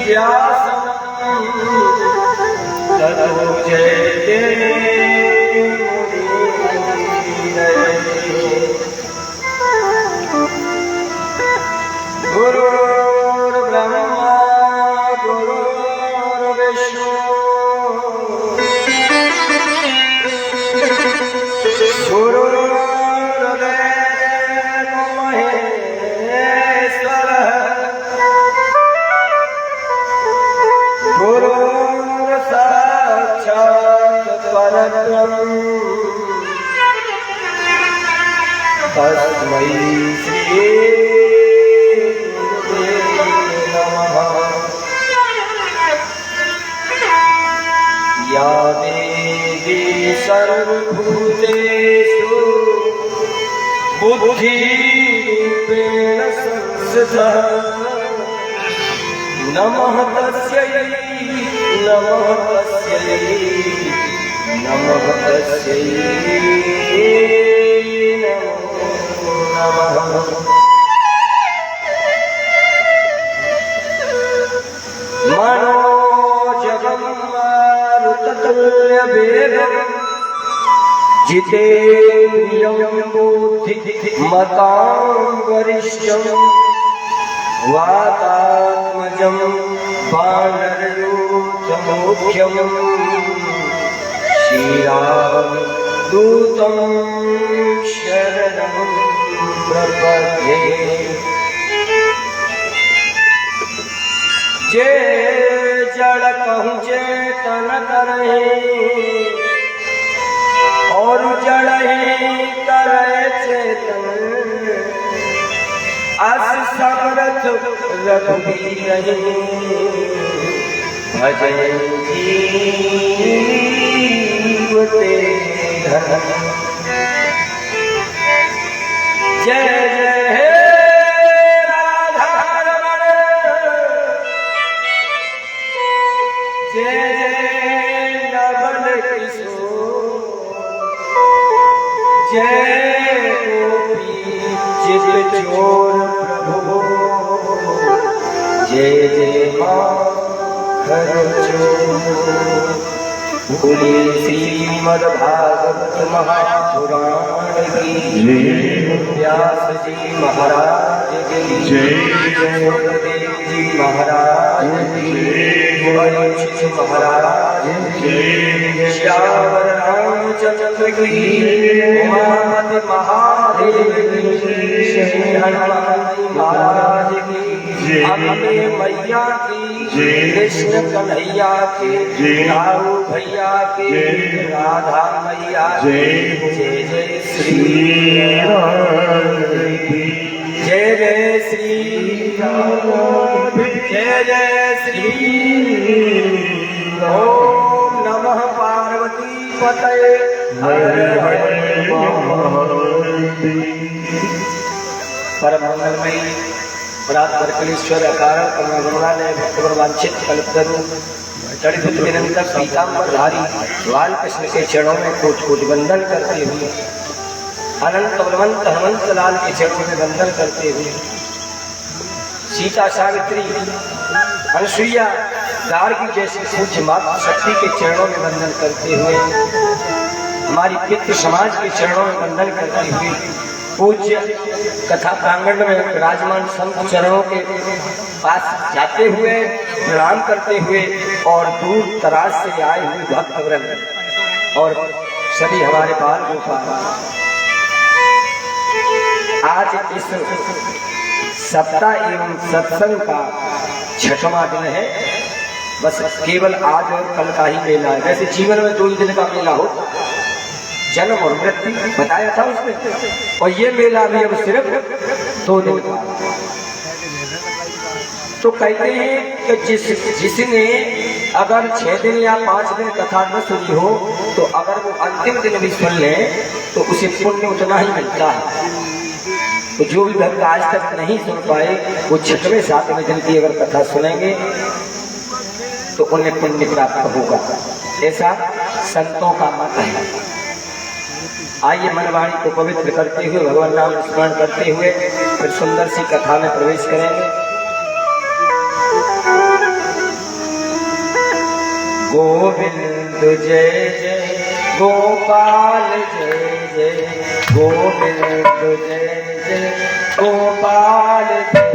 व्यासं ततो जयते गुरुर्ब्रह्मा गुरुर्विष्णु गुरुर्देवो महेश्वरः गुरुर्साक्षात् परब्रह्म तस्मै श्री या देवी सर्वभूतेषु बुद्धिरूपेण संस्थिता नमः तस्यै नमः तस्यै नमः तस्यै नमो नमः। मनोजगन्मारुततुल्यवेगं जितेन्द्रियं बुद्धिमतां वरिष्ठं वातात्मजं वानरयूथमुख्यं श्रीरामदूतं शरणं प्रपद्ये। जे जड़ कहूँ चेतन करहे और जड़ ही करे चेतन अस समरथ रघुबीर भजन जीव ते धन। जय जय हे जय जय नवल किशोर जय गोपी चित चोर प्रभु जय जय माखन चोर। बोलिए श्रीमद्भागवत महापुराण की व्यास जी महाराज की जय देव जी महाराज की महाराज श्यावर रामचंद्र की उमापति महादेव श्री हनुमान जी महाराज की अम्बे मैया की कृष्ण कन्हैया की राहु भैया की राधा मैया की जय जय श्री जय जय श्री जय जय श्री ओम नमः पार्वती पतये हर हर परम मंगलमयी परात्पर कलेश्वर अकारण करुणालय भक्तवांछित कल्पतरु तड़ित निरंतर पीताम्बरधारी बाल कृष्ण के चरणों में कोटि कोटि वंदन करते हुए अनंत बलवंत हनुमंत लाल के चरणों में वंदन करते हुए सीता सावित्री अनुसुईया गार्गी जैसी पूज्य माता शक्ति के चरणों में वंदन करते हुए हमारी पितृ समाज के चरणों में वंदन करते हुए पूज्य कथा प्रांगण में विराजमान संत चरणों के पास जाते हुए प्रणाम करते हुए और दूर दराज से आए हुए भक्तवृंद और सभी हमारे बाल गोपाल आज इस सप्ताह एवं सत्संग का 6वां दिन है। बस केवल आज और कल का ही मेला है। वैसे जीवन में 2 दिन का मेला हो, जन्म और मृत्यु बताया था उसमें, और ये मेला भी अब सिर्फ 2 दिन का। तो कहते हैं कि जिसने अगर 6 दिन या 5 दिन कथा न सुनी हो तो अगर वो अंतिम दिन भी सुन ले तो उसे पुण्य उतना ही मिलता है। तो जो भी भक्त आज तक नहीं सुन पाए वो 6वें 7वें दिन की अगर कथा सुनेंगे तो उन्हें पुण्य प्राप्त होगा, ऐसा संतों का मत है। आइए मनवाणी को पवित्र करते हुए भगवान नाम स्मरण करते हुए फिर सुंदर सी कथा में प्रवेश करेंगे। गोविंद जय जय गोपाल जय जय गोविंद जय जय गोपाल जय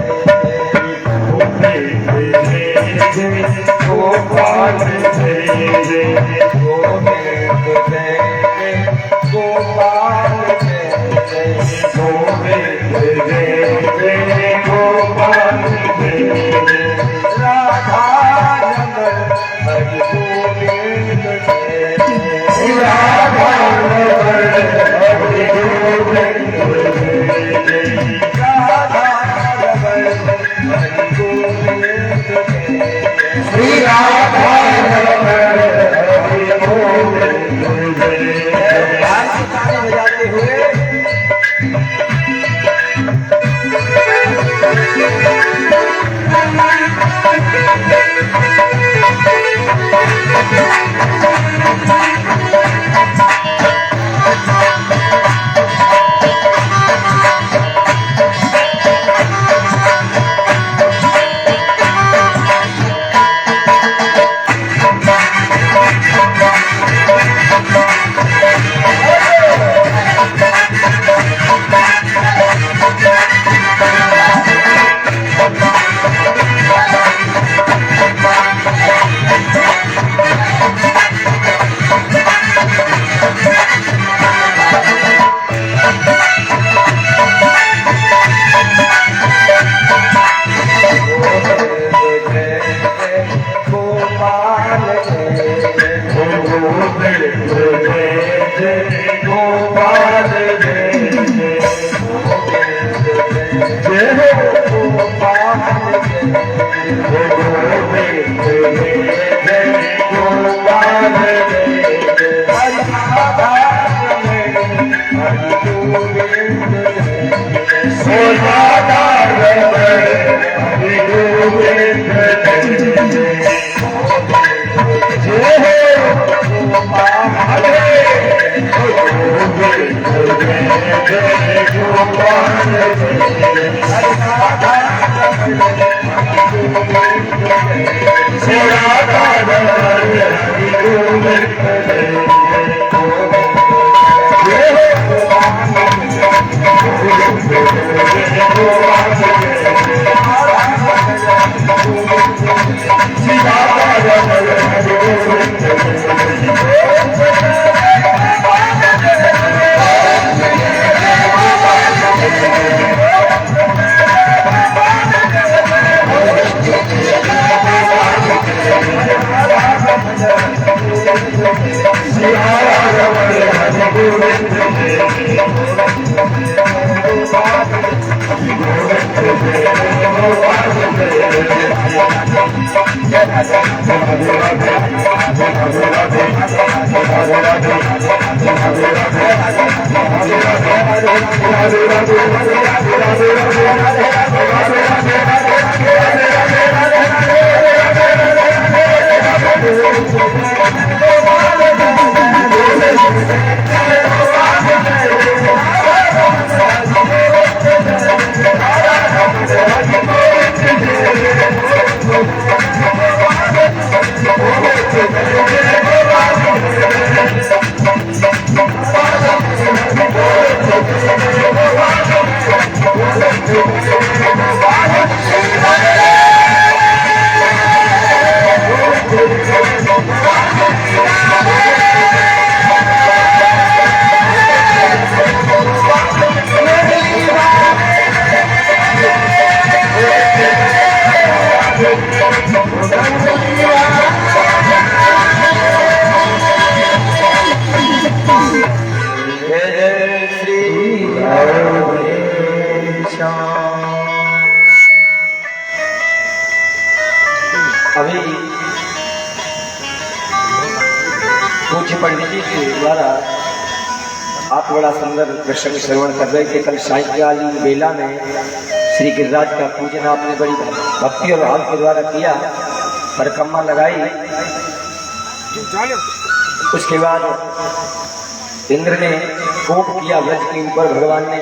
जय गोपाल जय जय गोविंद जय जय गोपाल जय जय गोविंद जय जय गोपाल जय जय राधा रमण हरि गोविंद जय जय राधा रमण हरि गोविंद जय जय राधा रमण हरि गोविंद जय श्री राधा रमण हरि गोविंद जय जय। ताली बजाते हुए अभी पूज्य पंडित जी के द्वारा आप बड़ा सुंदर प्रसंग श्रवण कर रहे थे। कल सायंकालीन बेला में श्री गिरिराज का पूजन आपने बड़ी भक्ति और भाव के द्वारा किया, परिक्रमा लगाई। उसके बाद इंद्र ने कोप किया व्रज के ऊपर, भगवान ने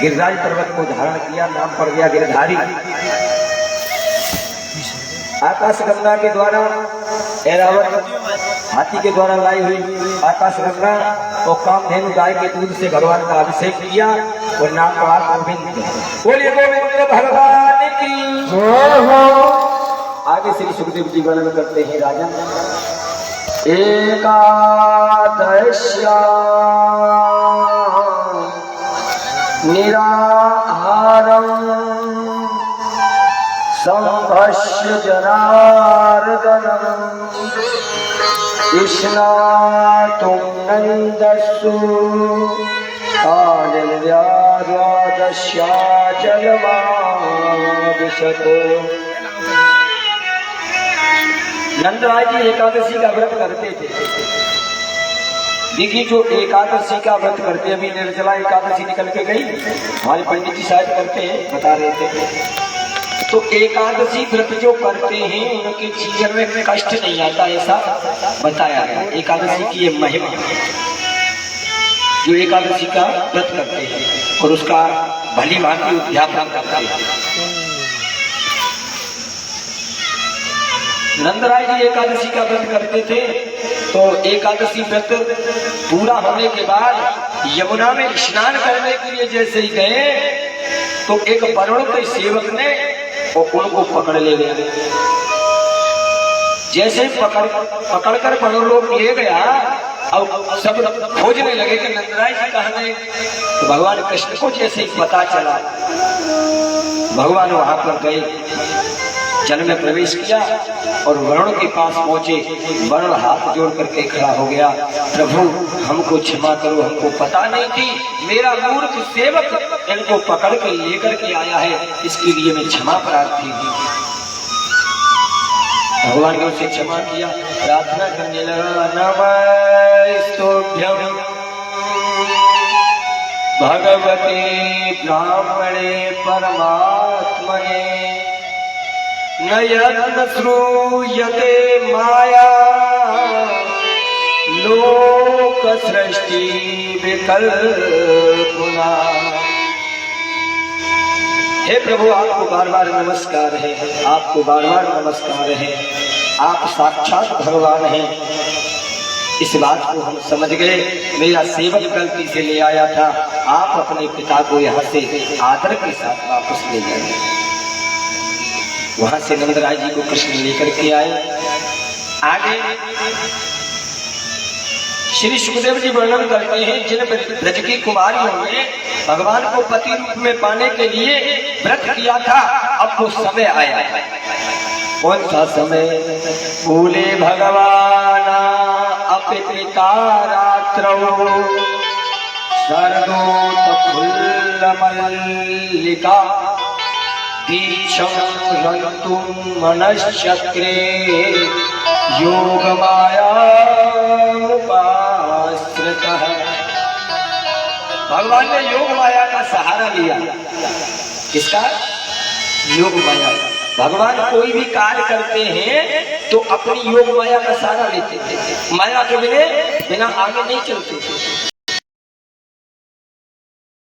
गिरिराज पर्वत को धारण किया, नाम पड़ गया गिरधारी। आकाश गंगा के द्वारा ऐरावत हाथी के द्वारा लाई हुई आकाश गंगा और कामधेनु गाय के दूध से भगवान का अभिषेक किया और नाम पड़ा गोविंद। बोलिए गोविंद भगवान की जय हो। आगे श्री सुखदेव जी वर्णन करते हैं राजन। एकादश्या निराहारं संभस्य जनार्दनम् स्नातुं नन्दस्सु कालिन्द्याद्वादश्या जलमाविशतो। नंदराय जी एकादशी का व्रत करते थे। देखिए जो एकादशी का व्रत करते, अभी निर्जला एकादशी निकल के गई, हमारे पंडित जी शायद करते हैं, बता रहे थे। तो एकादशी व्रत जो करते हैं उनके जीवन में कष्ट नहीं आता, ऐसा बताया गया। एकादशी की ये महिमा, जो एकादशी का व्रत करते हैं और उसका भली भांति उद्यापन करते हैं। नंदराय जी एकादशी का व्रत करते थे। तो एकादशी व्रत पूरा होने के बाद यमुना में स्नान करने के लिए जैसे ही गए तो एक वरुण के सेवक ने उनको पकड़ ले गया। जैसे पकड़कर वरुण लोग ले गया और सब खोजने लगे कि नंदराय जी कहाँ गए। तो भगवान कृष्ण को जैसे ही पता चला, भगवान वहां पर गए, जल में प्रवेश किया और वरुण के पास पहुंचे। वरुण हाथ जोड़ करके खड़ा हो गया, प्रभु हमको क्षमा करो, हमको पता नहीं थी, मेरा मूर्ख सेवक इनको पकड़ कर लेकर के आया है, इसके लिए मैं क्षमा प्रार्थी हूँ। भगवान ने उसे क्षमा किया, प्रार्थना करने लगा, नमस्तुभ्यं भगवते ब्राह्मणे परमात्मने न यत्न श्रूयते माया लोक सृष्टि विकल्पना। हे प्रभु आपको बार बार नमस्कार है, आपको बार बार नमस्कार है, आप साक्षात भगवान हैं। इस बात को हम समझ गए, मेरा सेवक गलती से ले आया था, आप अपने पिता को यहाँ से आदर के साथ वापस ले जाएंगे। वहां से नंदराय जी को कृष्ण लेकर के आए। आगे श्री सुखदेव जी वर्णन करते हैं, जिन ब्रज की कुमारियों ने भगवान को पति रूप में पाने के लिए व्रत किया था, अब वो समय आया। कौन सा समय? बोले भगवान अपिता रात्रौ शरदोत फुल्लमल्लिका दीक्षं रन्तुं मनश्चक्रे योगमायामुपाश्रितः। भगवान ने योग माया का सहारा लिया। किसका? योग माया। भगवान कोई भी कार्य करते हैं तो अपनी योग माया का सहारा लेते थे, माया के बिना आगे नहीं चलते थे।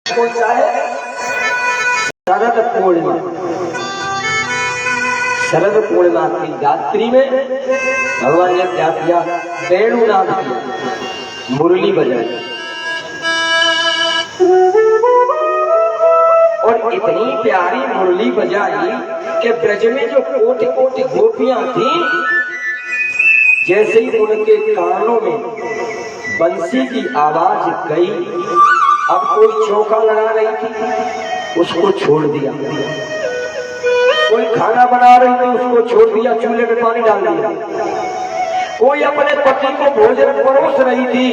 कौन सा है? शरद पूर्णिमा। शरद पूर्णिमा की रात्रि में भगवान ने क्या किया? वेणुनाद किया, मुरली बजाई और इतनी प्यारी मुरली बजाई कि ब्रज में जो कोटि कोटि गोपियां थी, जैसे ही उनके कानों में बंसी की आवाज गई, अब कोई चौका लगा रही थी, उसको छोड़ दिया। कोई खाना बना रही थी, उसको छोड़ दिया, चूल्हे में पानी डाल दिया। कोई अपने पति को भोजन परोस रही थी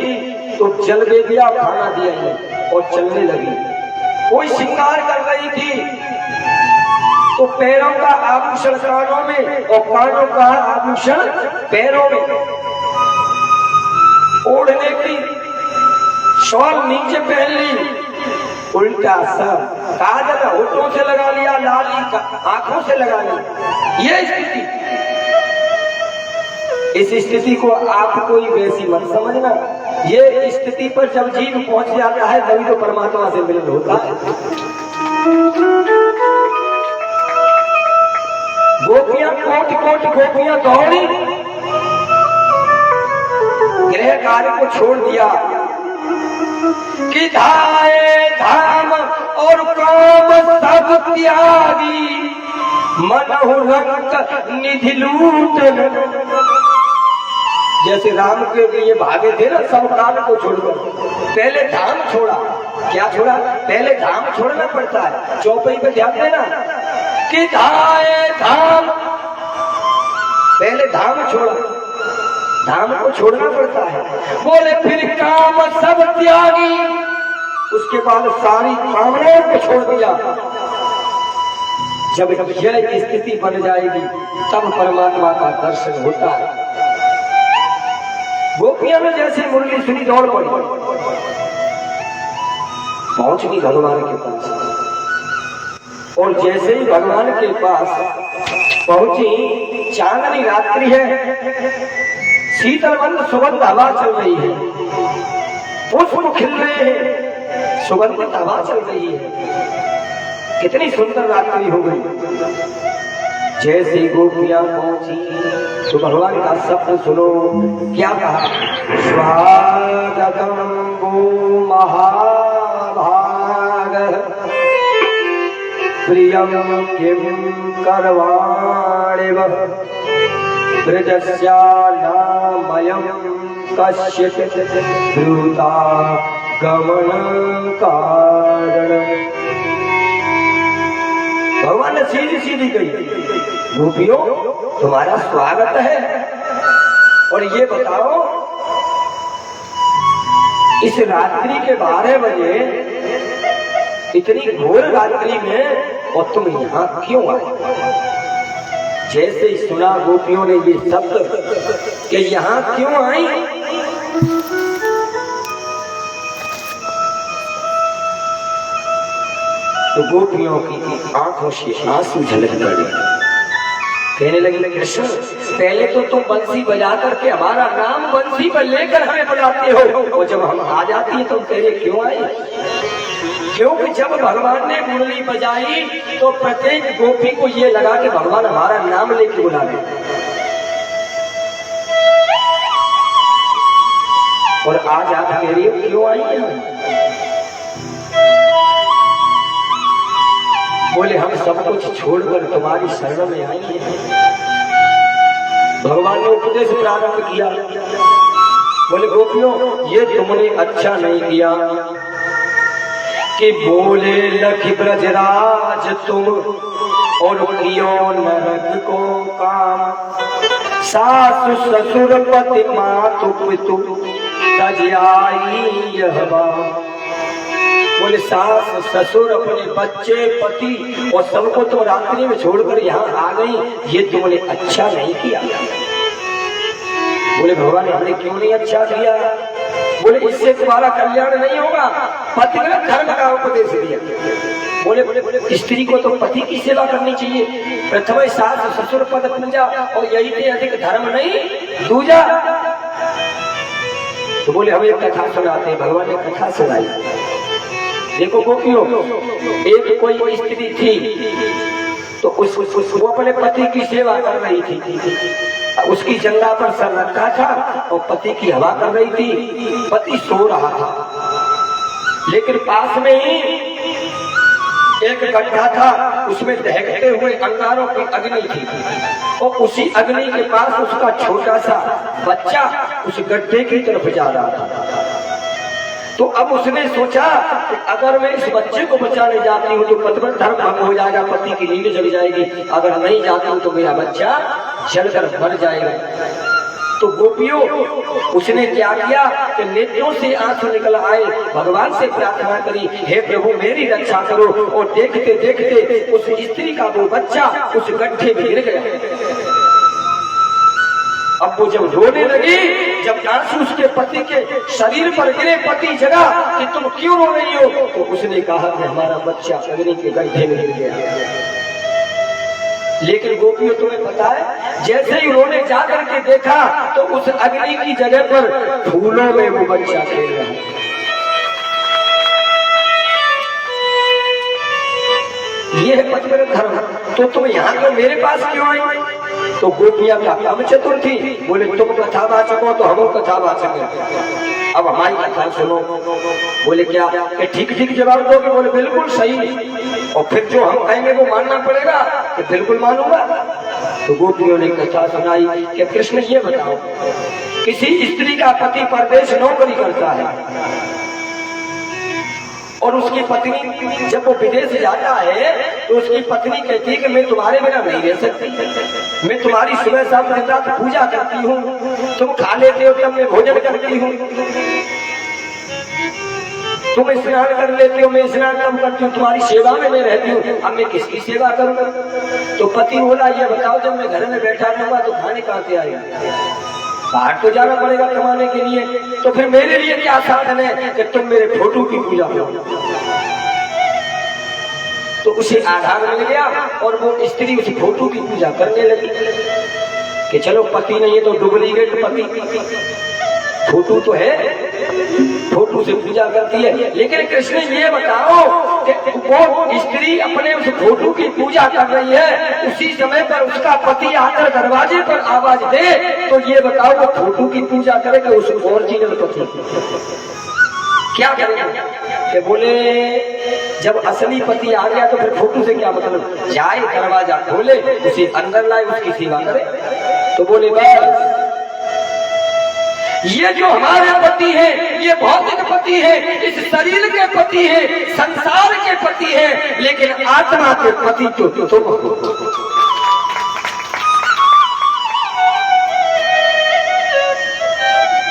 तो जल दे दिया, खाना दिया और चलने लगी। कोई श्रृंगार कर रही थी तो पैरों का आभूषण कानों में और कानों का आभूषण पैरों में, ओढ़ने की शॉल नीचे पहन ली, उल्टा सर, काजल होठों से लगा लिया, लाली आंखों से लगा लिया। ये स्थिति, इस स्थिति को आप कोई वैसी मत समझना। ये स्थिति पर जब जीव पहुंच जाता है तभी तो परमात्मा से मिलन होता है। गोपियां कोटि कोटि गोपियां दौड़ी कार्य को छोड़ दिया कि धाए धाम और काम सब त्यागी, मनहु रक्त निधि लूट। जैसे राम के लिए भागे थे ना सब काम को छोड़कर, पहले धाम छोड़ा। क्या छोड़ा? पहले धाम छोड़ना पड़ता है। चौपाई पे ध्यान देना कि धाए धाम, पहले धाम छोड़ा, धाम को छोड़ना पड़ता है। बोले फिर काम सब त्यागी, उसके बाद सारी कामनाओं को छोड़ दिया। जब यह स्थिति बन जाएगी तब परमात्मा का दर्शन होता है। गोपियां में जैसे मुरली सुनी दौड़ पड़ी, पहुंच गई भगवान के पास। और जैसे ही भगवान के पास पहुंची, चांदनी रात्रि है, शीतल मंद सुगंध हवा चल रही है, पुष्प खिल रहे हैं, सुगंधित हवा चल रही है। कितनी सुंदर रात्रि हो गई। जैसे गोपियां पहुंची तो भगवान का शब्द सुनो। क्या कहा? स्वागतम गो महाभाग, प्रियम किम करवाणिव, ब्रजस्यानामयं कश्चित् द्रुता गमन कारण। भगवान ने सीधी सीधी कही, गोपियों तुम्हारा स्वागत है। और ये बताओ, इस रात्रि के 12 बजे, इतनी घोर रात्रि में, और तुम यहाँ क्यों आए? जैसे ही सुना गोपियों ने ये शब्द कि यहाँ क्यों आई, तो गोपियों की आंखों से आंसू झलक पड़े। कहने लगी, कृष्ण पहले तो तुम बंसी बजा करके हमारा नाम बंसी पर लेकर हमें बुलाते हो, और जब हम आ जाती है तो कह रहे क्यों आई? क्योंकि जब भगवान ने मुरली बजाई तो प्रत्येक गोपी को ये लगा कि भगवान हमारा नाम लेके बुला रहे। और आज आप कह रही हो क्यों आई है? बोले हम सब कुछ छोड़कर तुम्हारी शरण में आई हैं। भगवान ने उपदेश प्रारंभ किया। बोले गोपियों, ये तुमने अच्छा नहीं किया कि बोले लखी ब्रजराज तुम और कियो नरक को काम, सासु ससुर पति मातु पितु तज आई यह बात। बोले सास ससुर अपने बच्चे पति और सबको तो रात्रि में छोड़कर यहाँ आ गई, ये तुमने अच्छा नहीं किया। बोले भगवान हमने क्यों नहीं अच्छा किया? बोले इससे तुम्हारा कल्याण नहीं होगा। पतिव्रत धर्म का उपदेश दिया। बोले स्त्री को तो पति की सेवा करनी चाहिए, प्रथम सास ससुर पद पूजा, और यही से अधिक धर्म नहीं दूजा। तो बोले हम एक कथा सुनाते हैं। भगवान ने कथा सुनाई। देखो गोपियों, एक कोई स्त्री थी तो वो अपने पति की सेवा कर रही थी। उसकी जंगा पर सर रखा था और पति की हवा कर रही थी। पति सो रहा था, लेकिन पास में ही एक गड्ढा था, उसमें दहकते हुए अंगारों की अग्नि थी, और उसी अग्नि के पास उसका छोटा सा बच्चा उस गड्ढे की तरफ जा रहा था। तो अब उसने सोचा कि अगर मैं इस बच्चे को बचाने जाती हूँ तो पतिव्रत धर्म भंग हो जाएगा, पति की नींद जग जाएगी। अगर नहीं जाती हूँ तो मेरा बच्चा जलकर मर जाएगा। तो गोपियों, उसने क्या किया कि नेत्रों से आंसू निकल आए, भगवान से प्रार्थना करी, हे प्रभु मेरी रक्षा करो। और देखते देखते उस स्त्री का वो बच्चा उस गड्ढे में गिर गया। अब वो जब रोने लगी, जब आंसू उसके पति के शरीर पर गिरे, पति जगा कि तुम क्यों रो रही हो? तो उसने कहा कि हमारा बच्चा अग्नि के गड्ढे में गिर गया। लेकिन गोपियों तुम्हें पता है, जैसे ही उन्होंने जाकर के देखा तो उस अग्नि की जगह पर फूलों में वो बच्चा खेल रहा है। ये है पतिव्रत धर्म। तो तुम यहाँ क्यों मेरे पास क्यों आई? तो गोपियां क्या कम चतुर थी, बोले तुम कथावाचक हो तो हम कथावाचक हैं, अब हमारी कथा सुनो। बोले क्या कि ठीक ठीक जवाब दोगे? बोले बिल्कुल सही, और फिर जो हम कहेंगे वो मानना पड़ेगा। कि बिल्कुल मानूंगा। तो गोपियों ने कथा सुनाई कि कृष्ण ये बताओ, किसी स्त्री का पति परदेश नौकरी करता है और उसकी पत्नी जब वो विदेश जाता है तो उसकी पत्नी कहती है कि मैं तुम्हारे बिना नहीं रह सकती, मैं तुम्हारी सुबह शाम दिन रात पूजा करती हूँ, तुम खा लेते हो तब मैं भोजन करती हूँ, तुम स्नान कर लेते हो मैं स्नान तब करती हूँ, तुम्हारी सेवा में मैं रहती हूँ, अब मैं किसकी सेवा करूँगा? तो पति बोला ये बताओ, जब मैं घर में बैठा रहूंगा तो खाने कहाँ से आएगा? बाहर तो जाना पड़ेगा कमाने के लिए, तो फिर मेरे लिए क्या साधन है कि तुम मेरे फोटो की पूजा करो? तो उसे आधार मिल गया और वो स्त्री उस फोटो की पूजा करने लगी कि चलो पति नहीं है तो डुप्लीकेट पति, फोटो तो है, फोटो से पूजा करती है। लेकिन कृष्ण ये बताओ कि वो स्त्री अपने उस फोटो की पूजा कर रही है, उसी समय पर उसका पति आकर दरवाजे पर आवाज दे तो ये बताओ वो फोटो की पूजा करेगा उस ओरिजिनल पति क्या करेगा? कि बोले जब असली पति आ गया तो फिर फोटो से क्या मतलब, जाए दरवाजा खोले उसे अंदर लाए उसकी सेवा करे। तो बोले बस ये जो हमारे पति है ये भौतिक पति है, इस शरीर के पति है, संसार के पति है, लेकिन आत्मा के पति तो तुम।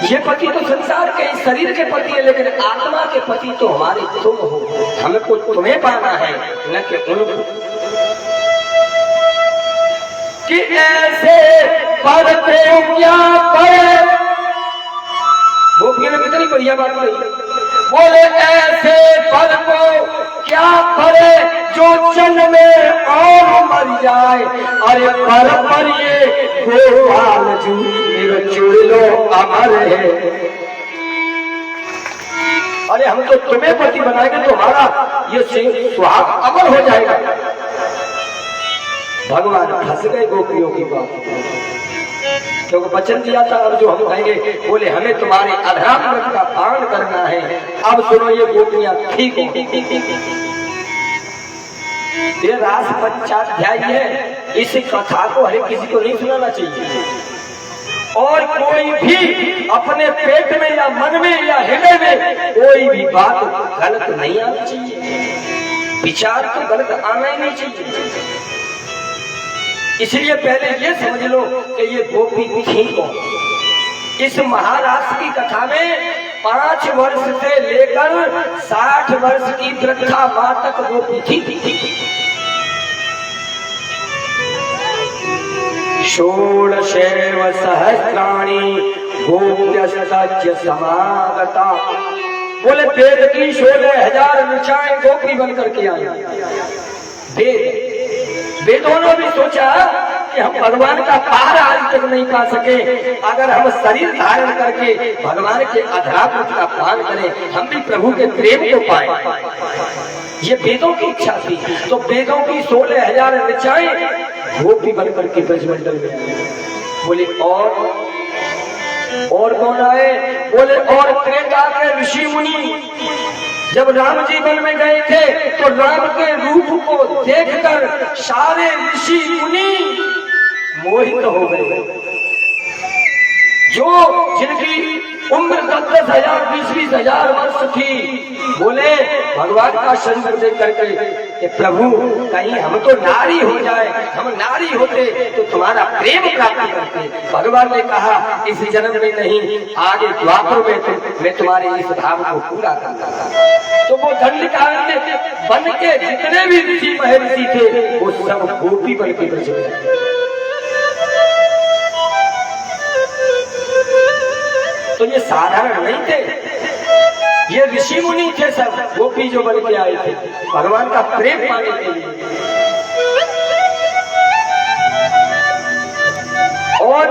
ये पति तो संसार के इस शरीर के पति है, लेकिन आत्मा के पति तो हमारे तुम हो। हमें को तुम्हें पाना है न कि उनको। कि ऐसे पर को क्या करे, गोपियों ने कितनी बढ़िया बात कही। बोले ऐसे पर को क्या करे जो जन्म में और मर जाए, अरे पर ये गोपाल जी मेरे चुड़लो अमर है। अरे हम तो तुम्हें पति बनाएंगे तो हमारा ये सुहाग अमर हो जाएगा। भगवान हंस गए गोपियों की बात, क्योंकि वचन दिया था अब जो हम कहेंगे, बोले हमें तुम्हारे अधरामृत का पान करना है। अब सुनो ये गोपियां ठीक हो। ये रास पंचाध्याय है, इस कथा को हर किसी को नहीं सुनाना चाहिए, और कोई भी अपने पेट में या मन में या हृदय में कोई भी बात गलत नहीं आनी चाहिए, विचार तो गलत आना ही नहीं चाहिए। इसलिए पहले ये समझ लो कि ये गोपी ठीक हो। इस महाराज की कथा में 5 वर्ष से लेकर 60 वर्ष की वृद्धा मां तक गोपी थी। षोडशैव सहस्राणि गोप्यस्तस्य समागता। बोले वेद की 16,000 ऋचाएं गोपी बनकर के आई। वेदों ने भी सोचा कि हम भगवान का पार आज तक नहीं पा सके, अगर हम शरीर धारण करके भगवान के अधरामृत का पान करें हम भी प्रभु के प्रेम को पाए। ये वेदों की इच्छा थी। तो वेदों की 16,000 ऋचाएं गोपी बनकर के ब्रजमंडल में। बोले और कौन आए? बोले और त्रेता के ऋषि मुनि। जब राम जी वन में गए थे तो राम के रूप को देखकर सारे ऋषि मुनि मोहित हो गए। जो जिनकी उम्र 10,000 20,000 वर्ष थी, बोले भगवान का शरीर देख करके कि प्रभु कहीं हम तो नारी हो जाए, हम नारी होते तो तुम्हारा प्रेम प्राप्त करते। भगवान ने कहा इस जन्म में नहीं, आगे द्वापर में तो मैं तुम्हारे इस भाव को पूरा करता। तो वो दंडकारण्य बन के जितने भी ऋषि महर्षि थे वो सब गोपी बन के बचे। तो ये साधारण नहीं थे, ये ऋषि मुनि थे सब, गोपी जो बन के आए थे भगवान का प्रेम पाने के लिए। और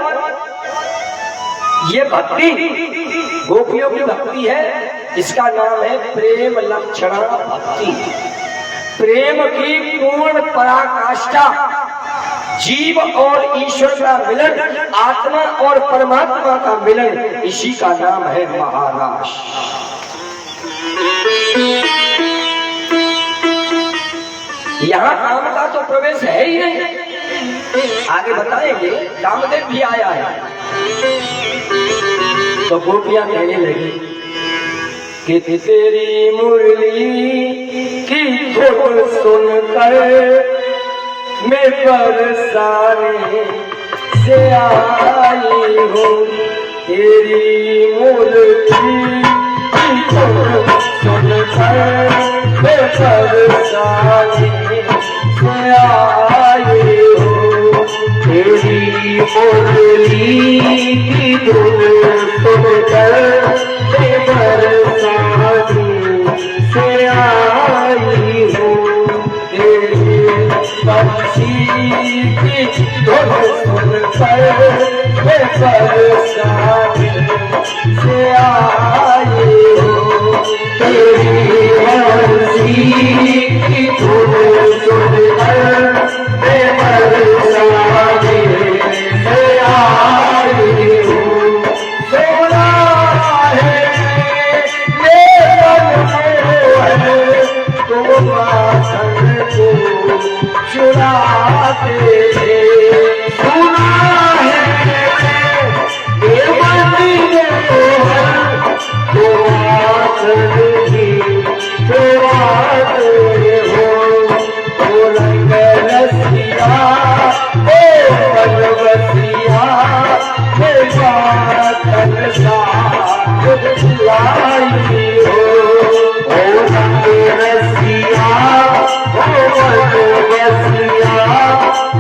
ये भक्ति गोपियों की भक्ति है, इसका नाम है प्रेम लक्षणा भक्ति। प्रेम की पूर्ण पराकाष्ठा जीव और ईश्वर का मिलन, आत्मा और परमात्मा का मिलन, इसी का नाम है महारास। यहाँ काम का तो प्रवेश है ही नहीं। आगे बताएंगे, कामदेव भी आया है। तो गोपियां कहने लगी कि तेरी मुरली की धुन सुनकर मैं बरसाने से आई हूँ। तेरी मुरली की धुन सुनकर मैं बरसाने से आई हूँ। तेरी मुरली की धुन सुनकर मैं बरसाने से आई हूँ। तेरी बंसी की धुन सुनकर मैं बरसाने से आई हूँ। तेरी बंसी की धुन सुनकर मैं बरसाने से आई हूँ। सोना है ये मन तो माखन को चुराते थे। सुना है ये मन तो माखन की चुराते हो। ओ रंग रसिया ओ बलवसिया हे माखन साथ लाई हो। ओ रंग रसिया ओ बलवसिया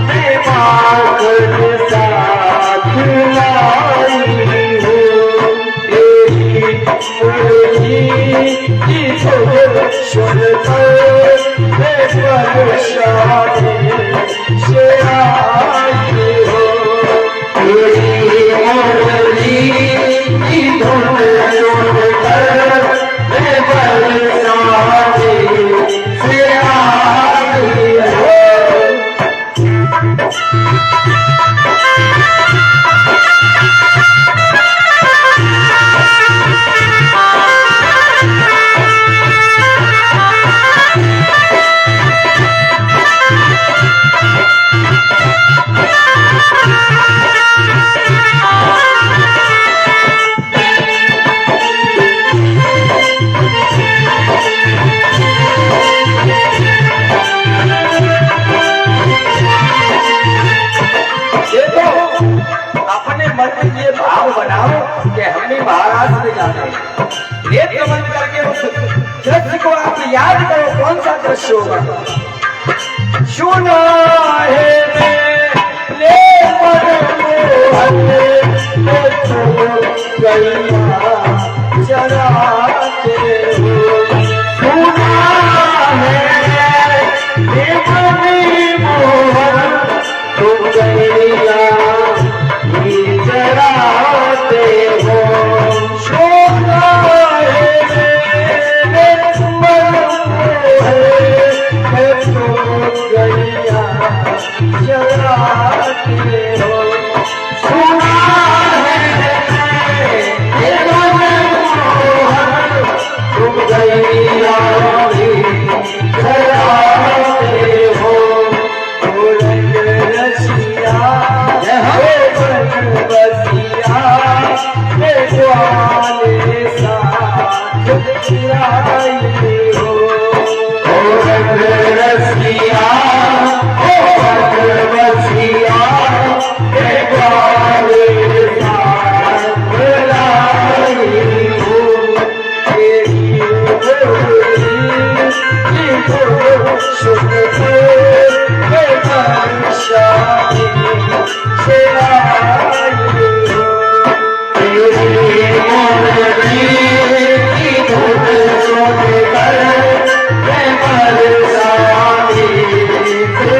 हे माखन साथ लाई हो। तेरी मुरली की धुन सुनकर मैं बरसाने से आई हो। तेरी मुरली की धुन सुनकर मैं बरसाने से आई हो। अपने मन में ये भाव बनाओ कि हमें महाराष्ट्र में जाना है। नेत्र बंद करके उस दृश्य को आप याद करो, कौन सा दृश्य होगा? सुना है ले चराते हो। सुना है मोहन तुम गैया चराते हो। सोना है तुम गैया चराते हो। सुना है तुम गैया चराते हो। रसिया बसिया ग्वाले साथ लाई हो। रसिया बसिया ग्वाले साथ लाई हो। तेरी सुनकर मैं बरसाने से आई हो। तेरी मुरली की धुन सुनकर मैं बरसाने से आई हो।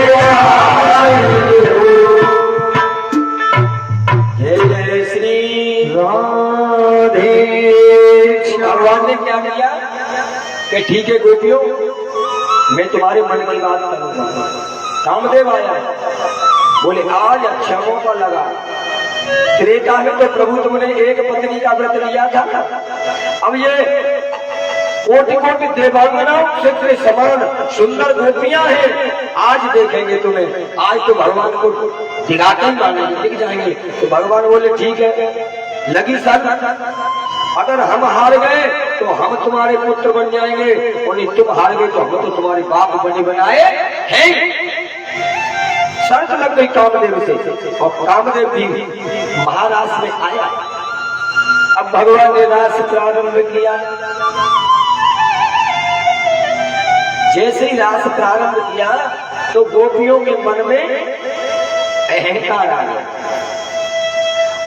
जय श्री राधे। भगवान ने क्या किया कि ठीक है गोपियों, मैं तुम्हारे मन की बात करूंगा। कामदेव आया, बोले आज अच्छा मौका लगा। त्रेता में तो प्रभु तुमने एक पत्नी का व्रत लिया था, अब ये कोटि कोटि देवांगनाओं से समान सुंदर गोपियां हैं, आज देखेंगे तुम्हें, आज तो भगवान को दिखाते ही मानेंगे, दिख जाएंगे। तो भगवान बोले ठीक है, लगी सर, अगर हम हार गए तो हम तुम्हारे पुत्र बन जाएंगे, और नहीं तुम हार गए तो हम तो तुम्हारे बाप बने बनाए हैं। शर्त लग गई कामदेव से, और कामदेव भी महाराज में आया। अब भगवान ने रास प्रारंभ किया। जैसे ही रास प्रारंभ किया तो गोपियों के मन में अहंकार आ गया,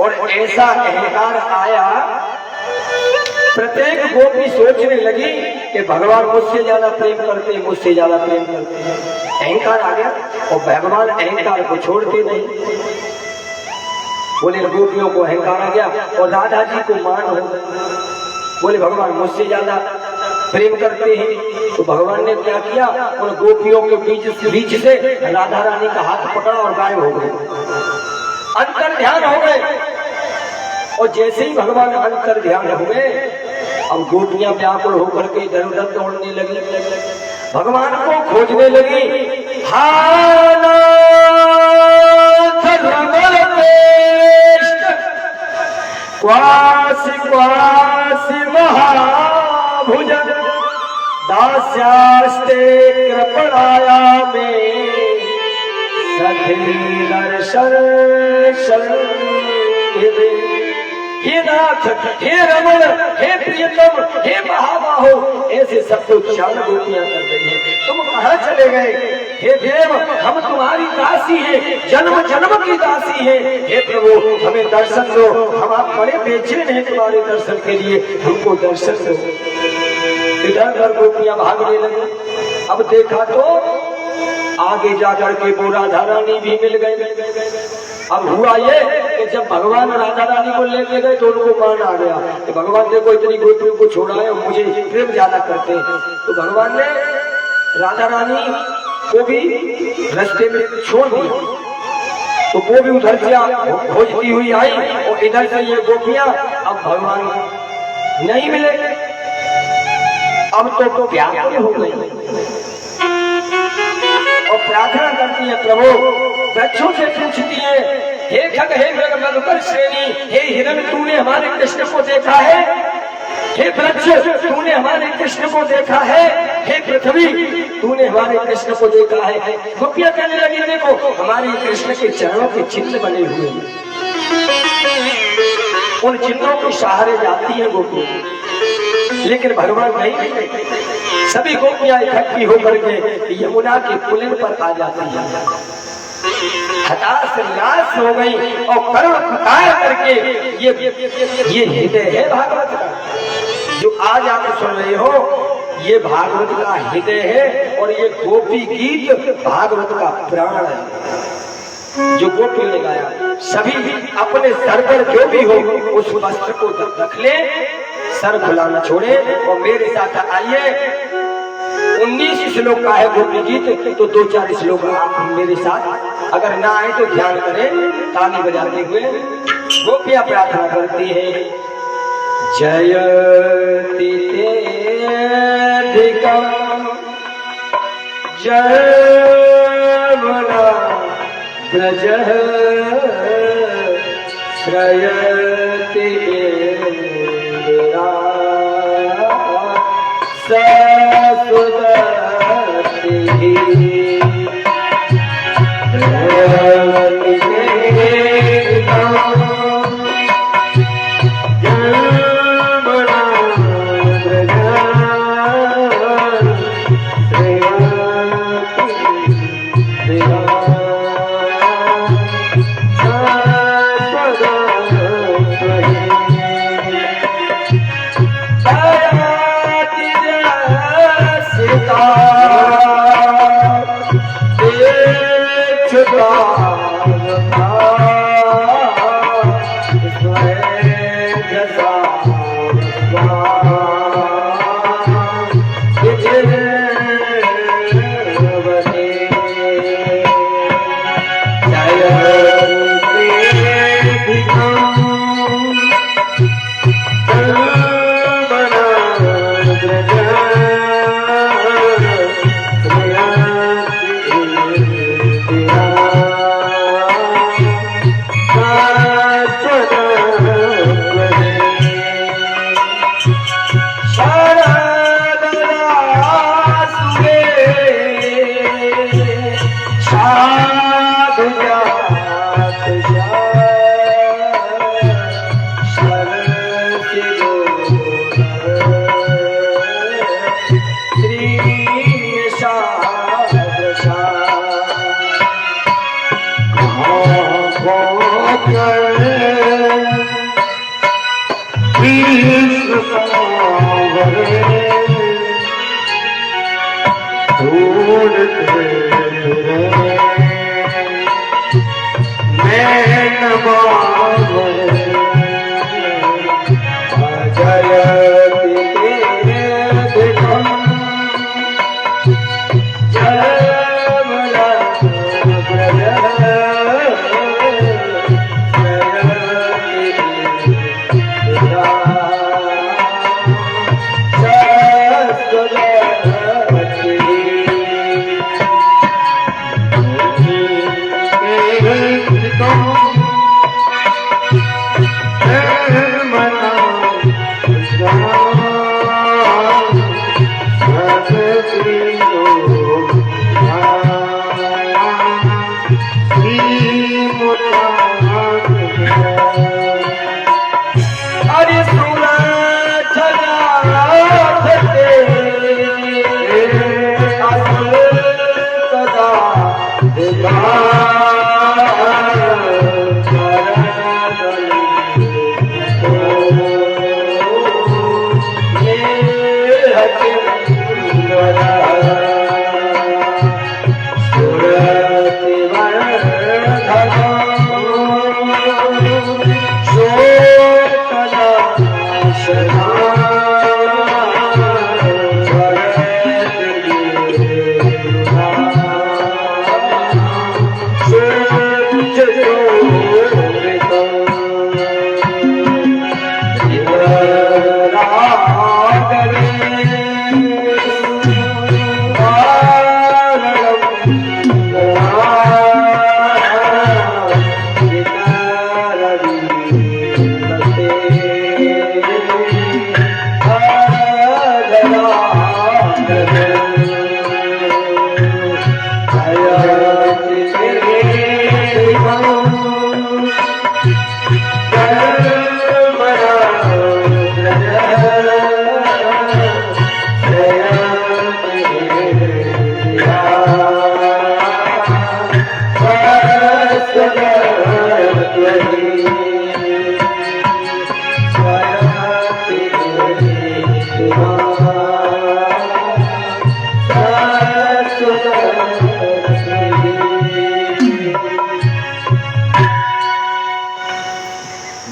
और ऐसा अहंकार आया, प्रत्येक गोपी सोचने लगी कि भगवान मुझसे ज्यादा प्रेम करते, मुझसे ज्यादा प्रेम करते। अहंकार आ गया, और भगवान अहंकार को छोड़ते नहीं। बोले गोपियों को अहंकार आ गया, और राधा जी को मान हो, बोले भगवान मुझसे ज्यादा प्रेम करते हैं। तो भगवान ने क्या किया, उन गोपियों के बीच से राधा रानी का हाथ पकड़ा और गायब हो गए, अंतर ध्यान हो गए। और जैसे ही भगवान अंतर ध्यान हुए, अब गोपियां व्याकुल होकर के इधर उधर दौड़ने लगी, भगवान को खोजने लगी। क्वासी क्वासी महाभुजन दास्यास्ते कृपणाया में सखी दर्शन हे नाथ, हे रमण, हे प्रियतम, हे महाबाहो, ऐसे सब कुछ चार गोपियां कर रही है। तुम कहाँ चले गए? हे देव, हम तुम्हारी दासी हैं, जन्म जन्म की दासी हैं। हे प्रभु, हमें दर्शन दो, हम आप बड़े बेचैन हैं तुम्हारे दर्शन के लिए, हमको दर्शन दो। इधर उधर गोपियां भागने लगी। अब देखा तो आगे जाकर के वो राधा रानी भी मिल गई। अब हुआ ये कि जब भगवान राधा रानी को लेके गए तो उनको मान आ गया कि भगवान देखो इतनी गोपियों को छोड़ा है, मुझे प्रेम ज्यादा करते हैं। तो भगवान ने राधा रानी को भी रास्ते में छोड़ दिया, तो वो भी उधर से खोजती हुई आई, और इधर से ये गोपियां अब भगवान नहीं मिले। अब तो व्याकुल हो गई और प्रार्थना करती है, प्रभु वृक्षों से पूछती है, हे खग, हे मधुकर श्रेणी, हे हिरण, तूने हमारे कृष्ण को देखा है? हे वृक्ष, तूने हमारे कृष्ण को देखा है? हे पृथ्वी, तूने हमारे कृष्ण को देखा है? गोपियां कहने लगी, देखो हमारे कृष्ण के चरणों के चिन्ह बने हुए हैं, उन चिन्हों के सहारे जाती है गोपियां, लेकिन भगवान नहीं। सभी गोपियां इकट्ठी होकर के यमुना के पुलिन पर आ जाती है, हताश निराश हो गई और करुण पुकार करके ये हृदय है भागवत का, जो आज आप सुन रहे हो, ये भागवत का हृदय है, और ये गोपी गीत भागवत का प्राण है जो गोपी ने गाया। सभी अपने सर पर जो भी हो उस वस्त्र को रख ले, सर खुला न छोड़े, और मेरे साथ आइए। 19 श्लोक का है गोपी गीत, तो 2-4 श्लोक आप मेरे साथ, अगर ना आए तो ध्यान करें, ताली बजाते हुए गोपियां प्रार्थना करती है। जयति तेधिकं जयमुना ब्रजः श्रयति इंदिरा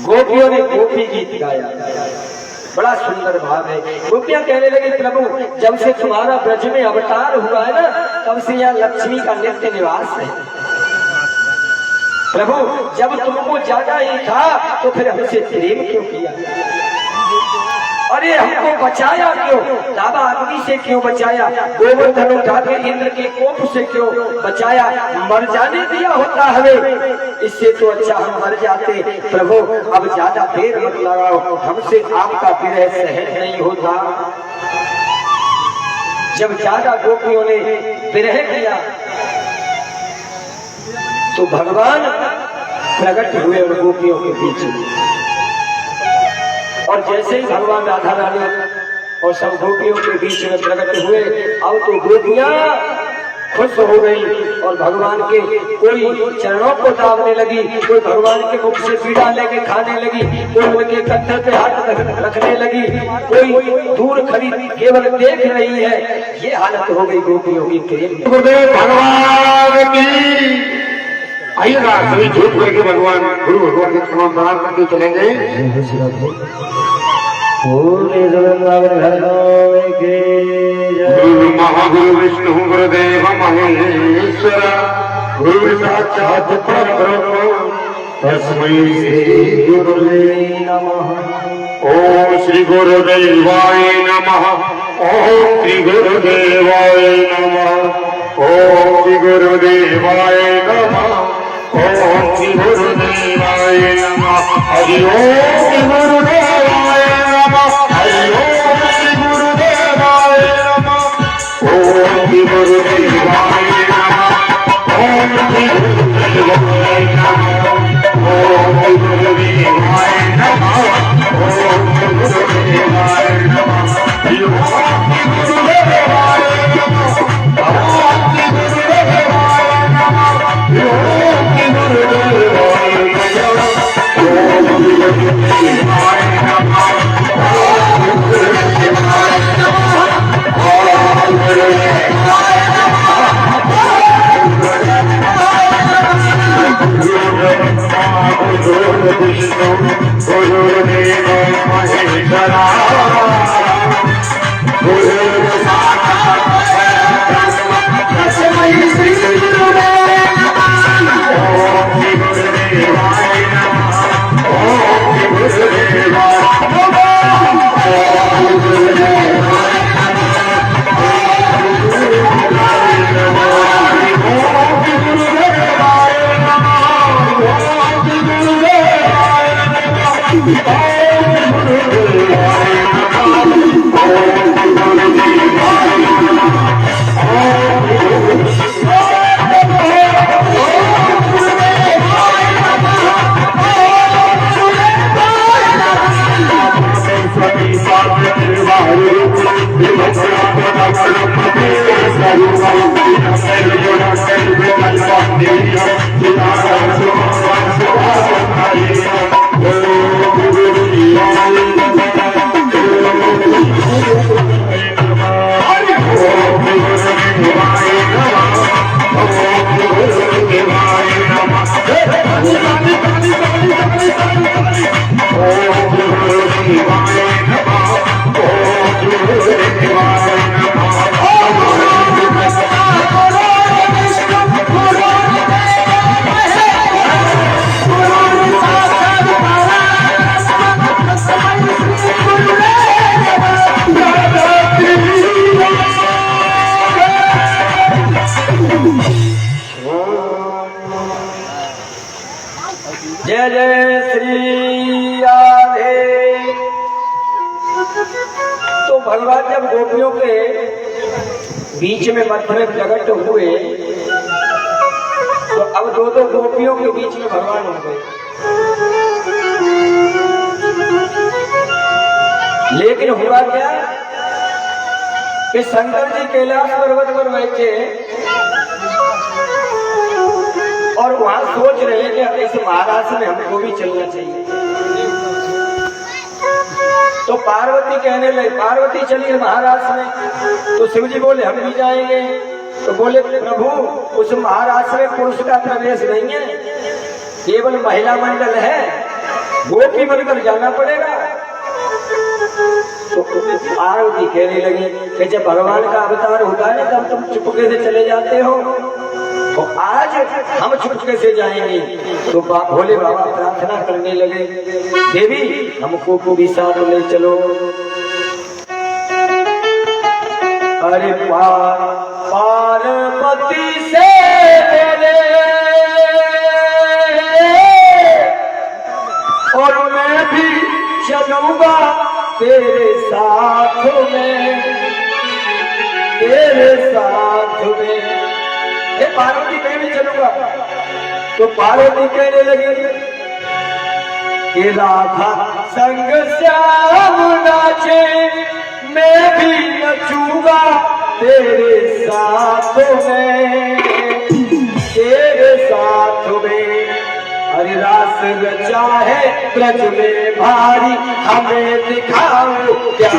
गोपियों ने गोपी गीत गाया, बड़ा सुंदर भाव है। गोपियां कहने लगी प्रभु जब से तुम्हारा ब्रज में अवतार हुआ है ना, तब से यहाँ लक्ष्मी का नित्य निवास है। प्रभु जब तुमको ज्यादा ही था तो फिर हमसे प्रेम क्यों किया? अरे हमको बचाया क्यों? दादा अग्नि से क्यों बचाया? गोवर्धन उठा के इंद्र के कोप से क्यों बचाया? मर जाने दिया होता हमें, इससे तो अच्छा हम मर जाते। प्रभु अब ज्यादा देर मत लगाओ, हमसे आपका विरह सहन नहीं होता। जब ज्यादा गोपियों ने विरह किया तो भगवान प्रकट हुए उन गोपियों के बीच में, और जैसे ही भगवान राधा रानी और सब गोपियों के बीच में प्रकट हुए, अब तो गोपियां खुश हो गई और भगवान के कोई चरणों को दाबने लगी, कोई भगवान के मुख से पीड़ा लेके खाने लगी, कोई उनके कंधे पे हाथ रखने लगी, कोई दूर खड़ी केवल देख रही है। ये हालत हो गई गोपियों की प्रेम। गुरुदेव भगवान की आइएगा, सभी झूठ करके भगवान गुरु भगवान के प्रणाम करके चलेंगे। गुरु महागुरु विष्णु गुरुदेव महेश्वर गुरु साक्षात् परब्रह्म तस्मै श्री गुरुदेव नमः। ओम श्री गुरुदेवाय नमः। ओम श्री गुरुदेवाय नमः। ओम श्री गुरुदेवाय नमः। ओम श्री गुरुदेवाय नमः। हरि ओम श्री गुरुदेवाय नमः। हरि ओम श्री गुरुदेवाय नमः। ओम श्री गुरुदेवाय नमः। ओम श्री गुरुदेवाय नमः। ओम श्री गुरुदेवाय नमः। ओम श्री गुरुदेवाय नमः। हरि ओम श्री गुरुदेवाय नमः। ओम श्री गुरुदेवाय नमः। ओम श्री गुरुदेवाय नमः। ओम श्री गुरुदेवाय नमः। जय जय श्री राधे। तो भगवान जब गोपियों के बीच में मध्य में प्रकट हुए तो अब दो दो गोपियों के बीच में भगवान हो गए। लेकिन हुआ क्या कि शंकर जी कैलाश पर्वत पर बैठे और वहां सोच रहे हैं कि इस महाराज में हमको भी चलना चाहिए। तो पार्वती कहने लगी, पार्वती चलिए महाराज में। तो शिव जी बोले हम भी जाएंगे। तो बोले प्रभु उस महाराज में पुरुष का प्रवेश नहीं है, केवल महिला मंडल है, गोपी बनकर जाना पड़ेगा। तो पार्वती कहने लगे कि जब भगवान का अवतार होता है तब तुम चुपके से चले जाते हो, तो आज हम चुपके से जाएंगे। तो भोले बाबा प्रार्थना करने लगे, देवी हमको को भी साथ ले चलो। अरे पार्वती से मेरे और मैं भी चलूंगा तेरे साथ में, तेरे साथ में। पार्वती मैं भी चलूंगा। तो पार्वती कहने लगी कि राधा संग श्याम नाचे, मैं भी नचूंगा तेरे साथ में, तेरे साथ में। हरि रास रचा है ब्रज में भारी, हमें दिखाओ क्या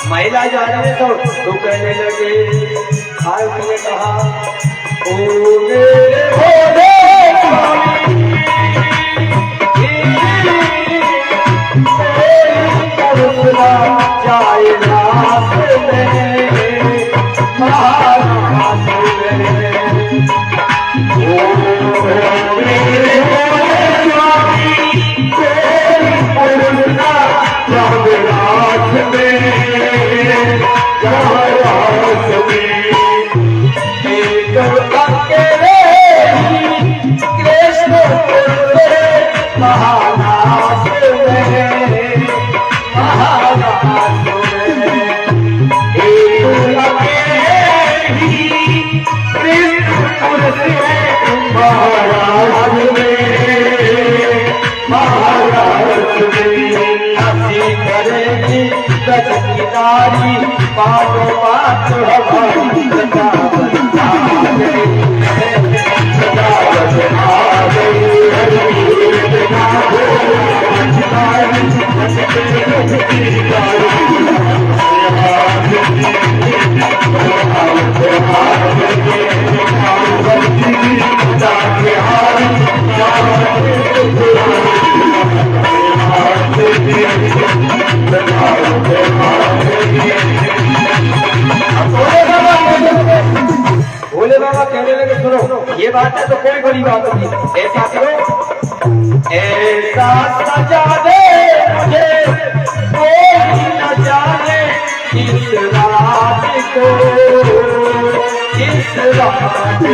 महिला जा रहे तो कहने लगे। पार्वती ने कहा ओ मेरे भोले जाए रात में महाराज में। महानाथ में, महानाथ में एक अकेली कृष्ण से महाराज में, महाराज में हंसी करेगी गजदारी पाँचों पाँच हमारी सदा आ गई, सदा आ गई। भोले बाबा कहने लगे सुनो ये बात है तो कोई बड़ी बात नहीं, ऐसा करो ऐसा सजा दे मुझे कोई न जाने इस रात को, इस रात को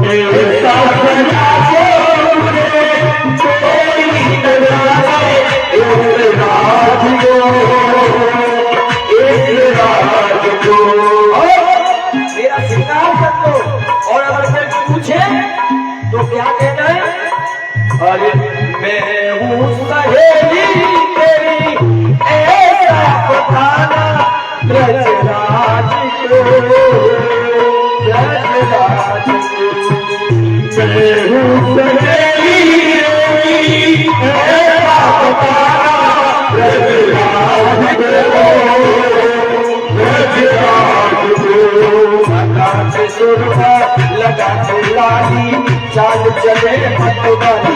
ऐसा सजा दे मुझे कोई न जाने इस रात को, इस रात को मेरा श्रृंगार कर दो। और अगर कोई पूछे तो क्या कहना है, अरे मैं हूँ सहेली तेरी ऐसा बताना ब्रजराज को, ब्रजराज को मैं हूँ सहेली तेरी ऐसा बताना ब्रजराज को, ब्रजराज को सुरहा लगा के लाली चाल चले मतवाली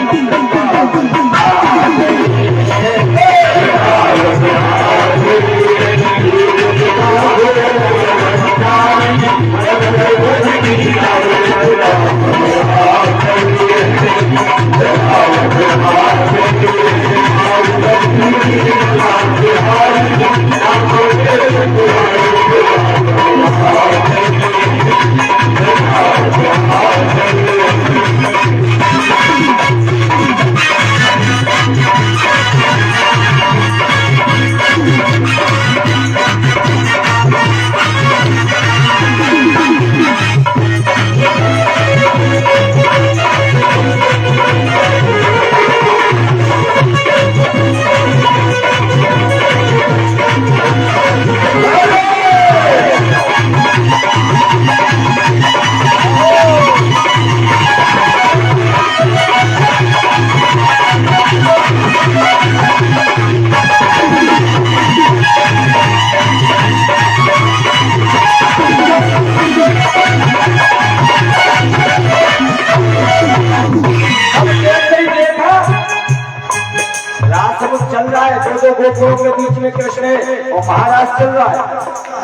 गोपियों के बीच में कृष्ण है और महाराज चल रहा है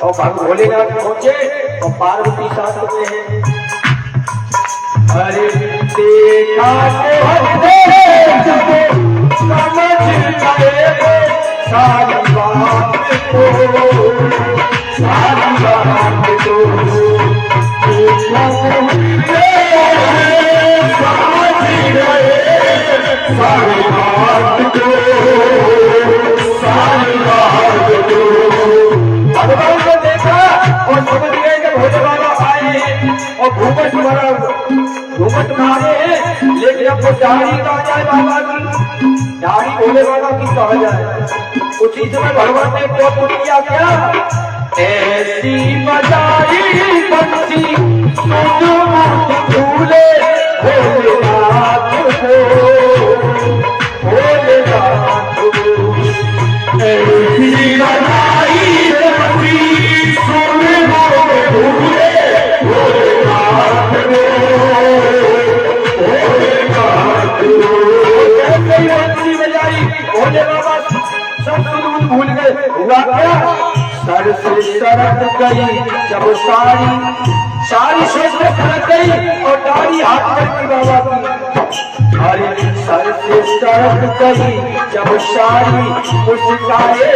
और भगवान भोलेनाथ पहुंचे और पार्वती साथ में है। अरे देखा समझ गए सारी बात को, सारी बात को समझ गए सारी बात को, भगवान को देखा और समझ गए कि भोले बाबा आए और घूमट मारे हैं, लेकिन अब वो दाढ़ी कहा जाए बाबा की, दाढ़ी भोले बाबा की कहा जाए। उसी समय भगवान ने तो किया क्या, ऐसी बजाई बंसी भूले भोलेनाथ को, भोलेनाथ को ऐसी बजाई बंसी भूले भोलेनाथ को, भोलेनाथ को ऐसी बंसी बजाई भोले बाबा सब कुछ भूल गए। हुआ क्या, सर से सरक गई जब सारी सारी सर से सरक गई और दाढ़ी हाथ में की बाबा की। अरे सर से सरक गई जब सारी मुस्काए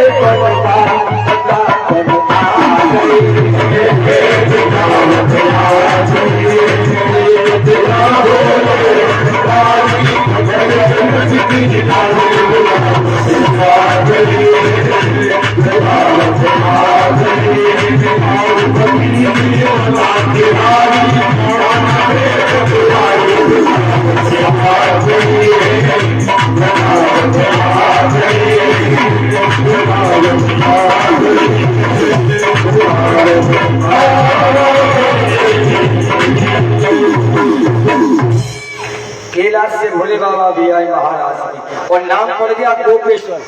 कैलाश से भोले बाबा भी आए महाराज भी, और नाम पड़ गया गोपेश्वर।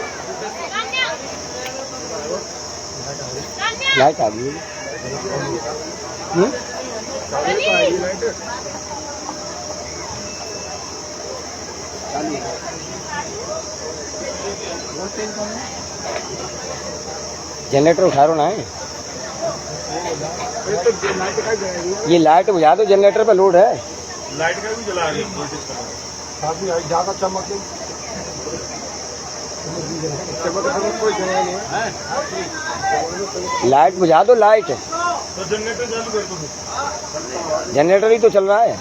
लाइट आ गई। जनरेटर उठा रो ना है, ये लाइट बुझा दो, जनरेटर पे लोड है। लाइट का भी जला रही है, काफी ज्यादा चमक कोई जला नहीं है। लाइट बुझा दो, लाइट। तो जनरेटर चालू कर दो। जनरेटर ही तो चल रहा है।